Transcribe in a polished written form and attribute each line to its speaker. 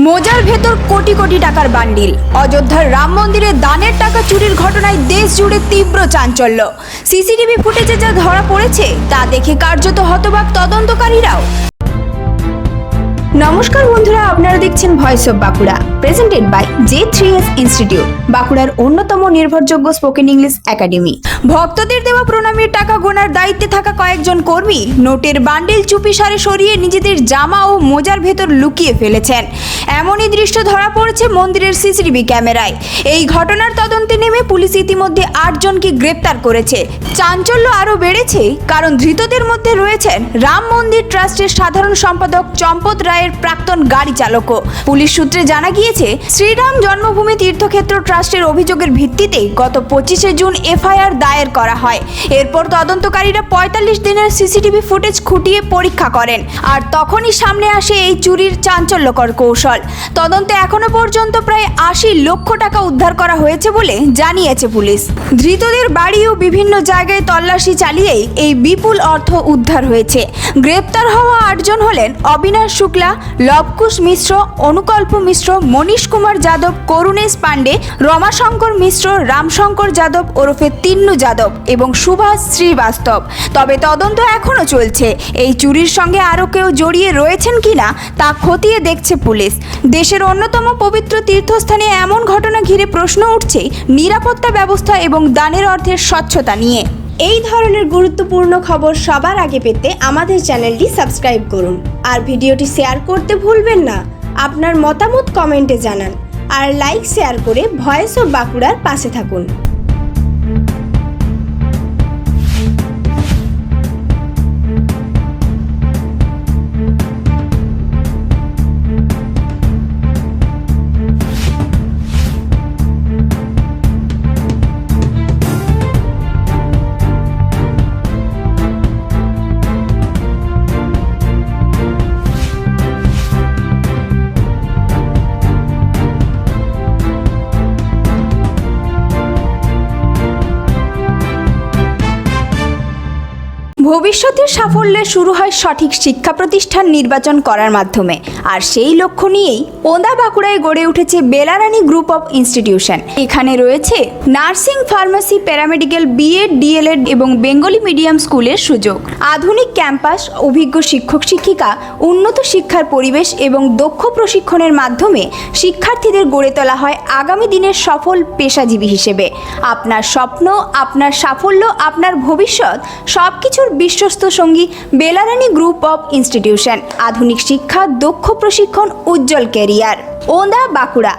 Speaker 1: মোজার ভেতর কোটি কোটি টাকার বান্ডিল। অযোধ্যার রাম মন্দিরে দানের টাকা চুরির ঘটনায় দেশ জুড়ে তীব্র চাঞ্চল্য। সিসিটিভি ফুটেজে যা ধরা পড়েছে তা দেখে কার্যত হতবাক তদন্তকারীরাও। নমস্কার বন্ধুরা, আপনারা দেখছেন voice of Bankura, presented by J3S institute, বাঁকুড়ার অন্যতম নির্ভরযোগ্য স্পোকেন ইংলিশ একাডেমি। ভক্তদের দেওয়া প্রণামীর টাকা গোনার দায়িত্বে থাকা কয়েকজন কর্মী নোটের বান্ডিল চুপিসারে সরিয়ে নিজেদের জামা ও মোজার ভেতর লুকিয়ে ফেলেছেন। এমনই দৃশ্য ধরা পড়েছে মন্দিরের সিসিটিভি ক্যামেরায়। এই ঘটনার তদন্তে নেমে পুলিশ ইতিমধ্যে 8 জনকে গ্রেপ্তার করেছে। চাঞ্চল্য আরও বেড়েছে কারণ ধৃতদের মধ্যে রয়েছেন রাম মন্দির ট্রাস্টের সাধারণ সম্পাদক চম্পত রায়ের প্রাক্তন গাড়ি চালকও। পুলিশ সূত্রে জানা গিয়েছে, শ্রীরাম জন্মভূমি তীর্থক্ষেত্র ট্রাস্টের অভিযোগের ভিত্তিতে গত 25শে জুন এফআইআর দায়ের করা হয়। এরপর তদন্তকারীরা 45 দিনের সিসিটিভি ফুটেজ খুঁটিয়ে পরীক্ষা করেন, আর তখনই সামনে আসে এই চুরির চাঞ্চল্যকর কৌশল। তদন্তে এখনো পর্যন্ত প্রায় 80 লক্ষ টাকা উদ্ধার করা হয়েছে বলে জানিয়েছে পুলিশ। ধৃতদের বাড়ি ও বিভিন্ন জায়গায় তল্লাশি চালিয়েই এই বিপুল অর্থ উদ্ধার হয়েছে। গ্রেপ্তার হওয়া 8 জন হলেন অবিনাশ শুক্লা, লবকুশ মিশ্র, অনুকল্প মিশ্র, মনীশ কুমার যাদব, করুণেশ পাণ্ডে, রমাশঙ্কর মিশ্র, রামশঙ্কর যাদব ওরফে তিন্নু যাদব এবং সুভাষ শ্রীবাস্তব। তবে তদন্ত এখনো চলছে। এই চুরির সঙ্গে আরও কেউ জড়িয়ে রয়েছেন কিনা তা খতিয়ে দেখছে পুলিশ। দেশের অন্যতম পবিত্র তীর্থস্থানে এমন ঘটনা ঘিরে প্রশ্ন উঠছে নিরাপত্তা ব্যবস্থা এবং দানের অর্থের স্বচ্ছতা নিয়ে।
Speaker 2: এই ধরনের গুরুত্বপূর্ণ খবর সবার আগে পেতে আমাদের চ্যানেলটি সাবস্ক্রাইব করুন আর ভিডিওটি শেয়ার করতে ভুলবেন না। আপনার মতামত কমেন্টে জানান আর লাইক শেয়ার করে ভয়েস অফ বাঁকুড়ার পাশে থাকুন।
Speaker 1: ভবিষ্যতের সাফল্যের শুরু হয় সঠিক শিক্ষা প্রতিষ্ঠান নির্বাচন করার মাধ্যমে, আর সেই লক্ষ্য নিয়েই ওন্দা বাঁকুড়ায় গড়ে উঠেছে বেলারানী গ্রুপ অফ ইনস্টিটিউশন। এখানে রয়েছে nursing, pharmacy, paramedical, BEd, DElEd এবং বেঙ্গলি মিডিয়াম স্কুলের সুযোগ, আধুনিক ক্যাম্পাস, অভিজ্ঞ শিক্ষক শিক্ষিকা, উন্নত শিক্ষার পরিবেশ এবং দক্ষ প্রশিক্ষণের মাধ্যমে শিক্ষার্থীদের গড়ে তোলা হয় আগামী দিনের সফল পেশাজীবী হিসেবে। আপনার স্বপ্ন, আপনার সাফল্য, আপনার ভবিষ্যৎ সবকিছুর বিশ্বস্ত সঙ্গী বেলারানী গ্রুপ অফ ইনস্টিটিউশন। আধুনিক শিক্ষা, দক্ষ প্রশিক্ষণ, উজ্জ্বল ক্যারিয়ার। ওন্দা বাঁকুড়া।